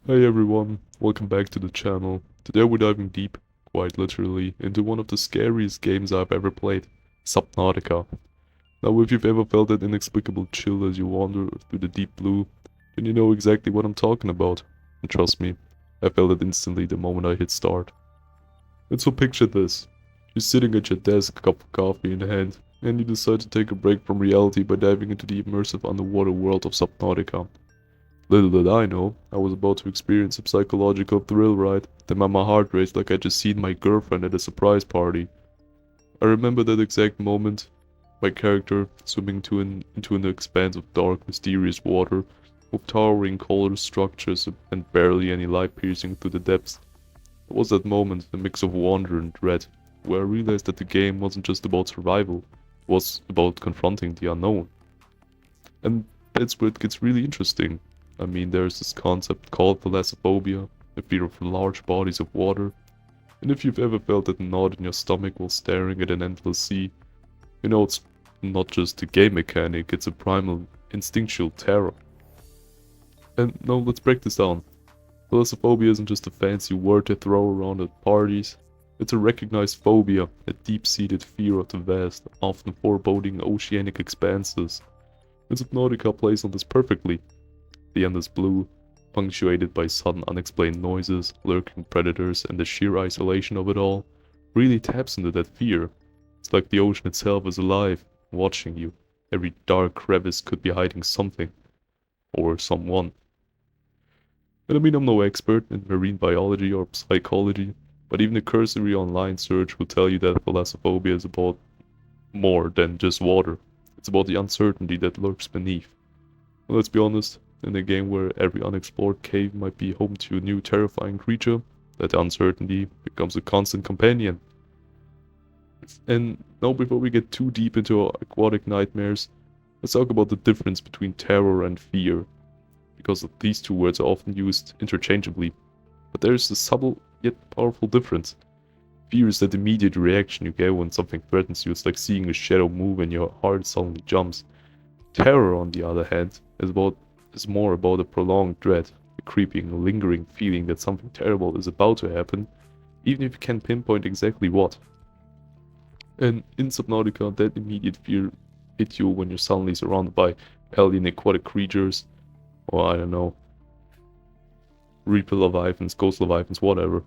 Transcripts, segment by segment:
Hey everyone, welcome back to the channel. Today we're diving deep, quite literally, into one of the scariest games I've ever played, Subnautica. Now if you've ever felt that inexplicable chill as you wander through the deep blue, then you know exactly what I'm talking about. And trust me, I felt it instantly the moment I hit start. And so picture this. You're sitting at your desk, a cup of coffee in hand, and you decide to take a break from reality by diving into the immersive underwater world of Subnautica. Little did I know, I was about to experience a psychological thrill ride that made my heart race like I'd just seen my girlfriend at a surprise party. I remember that exact moment, my character swimming into an expanse of dark, mysterious water with towering color structures and barely any light piercing through the depths. It was that moment, a mix of wonder and dread, where I realized that the game wasn't just about survival, it was about confronting the unknown. And that's where it gets really interesting. I mean, there's this concept called thalassophobia, a fear of large bodies of water. And if you've ever felt that knot in your stomach while staring at an endless sea, you know it's not just a game mechanic, it's a primal, instinctual terror. And now let's break this down. Thalassophobia isn't just a fancy word to throw around at parties. It's a recognized phobia, a deep-seated fear of the vast, often foreboding oceanic expanses. And Subnautica plays on this perfectly. The endless blue, punctuated by sudden unexplained noises, lurking predators, and the sheer isolation of it all, really taps into that fear. It's like the ocean itself is alive, watching you. Every dark crevice could be hiding something, or someone. And I mean, I'm no expert in marine biology or psychology, but even a cursory online search will tell you that thalassophobia is about more than just water. It's about the uncertainty that lurks beneath. And let's be honest, in a game where every unexplored cave might be home to a new terrifying creature, that uncertainty becomes a constant companion. And now before we get too deep into our aquatic nightmares, let's talk about the difference between terror and fear, because these two words are often used interchangeably. But there is a subtle yet powerful difference. Fear is that immediate reaction you get when something threatens you. It's like seeing a shadow move and your heart suddenly jumps. Terror, on the other hand, is more about a prolonged dread, a creeping, lingering feeling that something terrible is about to happen, even if you can't pinpoint exactly what. And in Subnautica, that immediate fear hits you when you're suddenly surrounded by alien aquatic creatures, or I don't know, Reaper leviathans, ghost leviathans, whatever.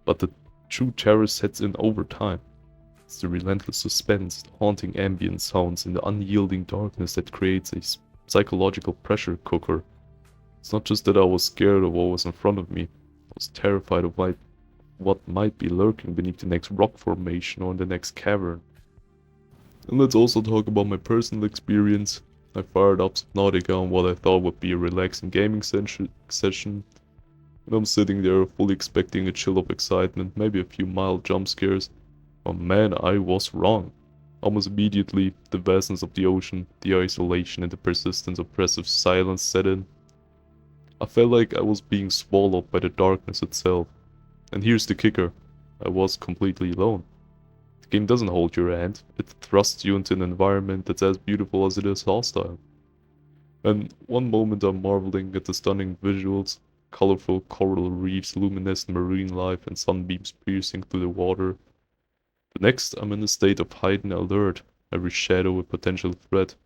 But the true terror sets in over time. It's the relentless suspense, the haunting ambient sounds, and the unyielding darkness that creates a psychological pressure cooker. It's not just that I was scared of what was in front of me, I was terrified of what might be lurking beneath the next rock formation or in the next cavern. And let's also talk about my personal experience. I fired up Subnautica on what I thought would be a relaxing gaming session, and I'm sitting there fully expecting a chill of excitement, maybe a few mild jump scares. Oh man, I was wrong. Almost immediately, the vastness of the ocean, the isolation, and the persistent oppressive silence set in. I felt like I was being swallowed by the darkness itself. And here's the kicker, I was completely alone. The game doesn't hold your hand, it thrusts you into an environment that's as beautiful as it is hostile. And one moment I'm marveling at the stunning visuals, colorful coral reefs, luminescent marine life, and sunbeams piercing through the water. The next, I'm in a state of heightened alert, every shadow a potential threat.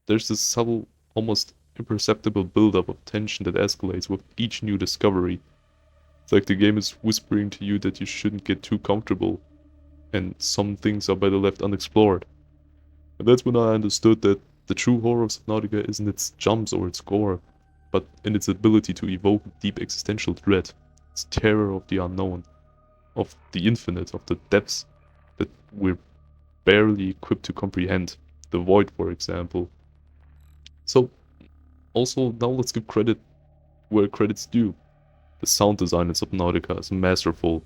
There's this subtle, almost imperceptible buildup of tension that escalates with each new discovery. It's like the game is whispering to you that you shouldn't get too comfortable, and some things are better left unexplored. And that's when I understood that the true horror of Subnautica isn't its jumps or its gore, but in its ability to evoke deep existential dread, its terror of the unknown, of the infinite, of the depths that we're barely equipped to comprehend. The void, for example. So, also, now let's give credit where credit's due. The sound design in Subnautica is masterful.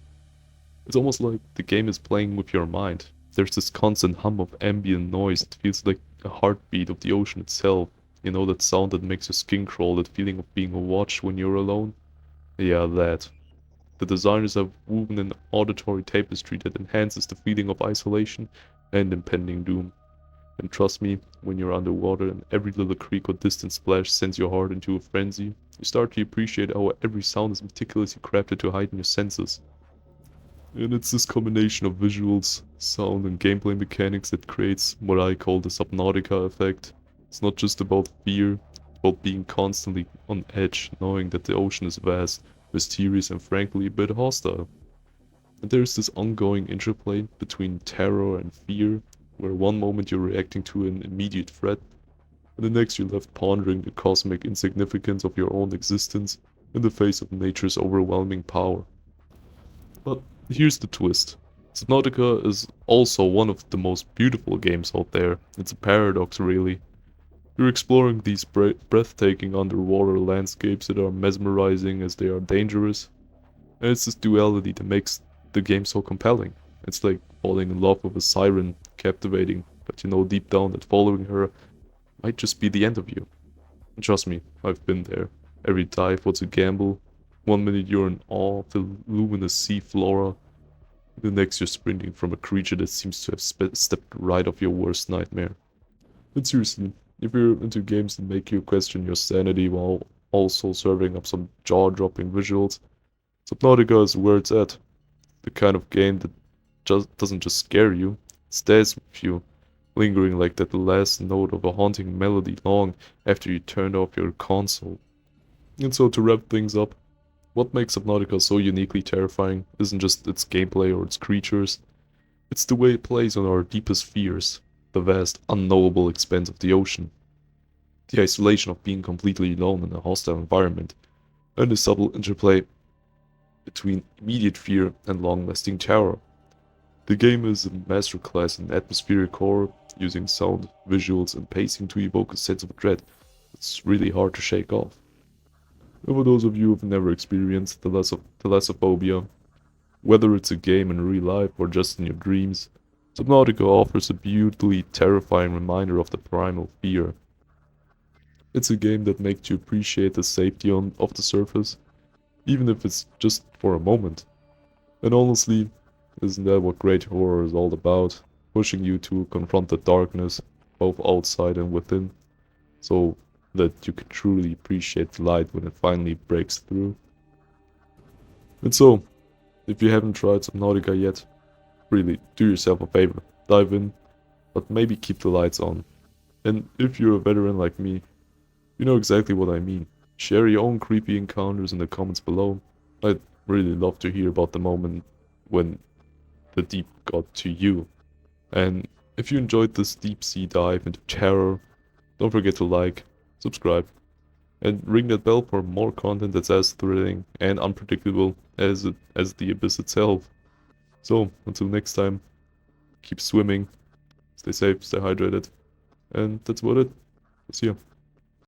It's almost like the game is playing with your mind. There's this constant hum of ambient noise that feels like a heartbeat of the ocean itself. You know, that sound that makes your skin crawl, that feeling of being watched when you're alone? Yeah, that. The designers have woven an auditory tapestry that enhances the feeling of isolation and impending doom. And trust me, when you're underwater and every little creak or distant splash sends your heart into a frenzy, you start to appreciate how every sound is meticulously crafted to heighten your senses. And it's this combination of visuals, sound, and gameplay mechanics that creates what I call the Subnautica effect. It's not just about fear, it's about being constantly on edge, knowing that the ocean is vast, mysterious, and frankly a bit hostile. And there's this ongoing interplay between terror and fear, where one moment you're reacting to an immediate threat, and the next you're left pondering the cosmic insignificance of your own existence in the face of nature's overwhelming power. But here's the twist. Subnautica is also one of the most beautiful games out there. It's a paradox, really. You're exploring these breathtaking underwater landscapes that are mesmerizing as they are dangerous. And it's this duality that makes the game so compelling. It's like falling in love with a siren, captivating, but you know deep down that following her might just be the end of you. And trust me, I've been there. Every dive was a gamble. One minute you're in awe of the luminous sea flora, the next you're sprinting from a creature that seems to have stepped right off your worst nightmare. But seriously, if you're into games that make you question your sanity while also serving up some jaw-dropping visuals, Subnautica is where it's at. The kind of game that just doesn't just scare you, it stays with you, lingering like that last note of a haunting melody long after you turned off your console. And so to wrap things up, what makes Subnautica so uniquely terrifying isn't just its gameplay or its creatures, it's the way it plays on our deepest fears, the vast, unknowable expanse of the ocean, the isolation of being completely alone in a hostile environment, and the subtle interplay between immediate fear and long-lasting terror. The game is a masterclass in atmospheric horror, using sound, visuals, and pacing to evoke a sense of dread that's really hard to shake off. And for those of you who've never experienced the thalassophobia, whether it's a game in real life or just in your dreams, Subnautica offers a beautifully terrifying reminder of the primal fear. It's a game that makes you appreciate the safety of the surface, even if it's just for a moment. And honestly, isn't that what great horror is all about? Pushing you to confront the darkness, both outside and within, so that you can truly appreciate the light when it finally breaks through. And so, if you haven't tried Subnautica yet, really do yourself a favor, dive in, but maybe keep the lights on. And if you're a veteran like me, you know exactly what I mean. Share your own creepy encounters in the comments below. I'd really love to hear about the moment when the deep got to you. And if you enjoyed this deep sea dive into terror, don't forget to like, subscribe, and ring that bell for more content that's as thrilling and unpredictable as the abyss itself. So, until next time, keep swimming, stay safe, stay hydrated, and that's about it. See ya.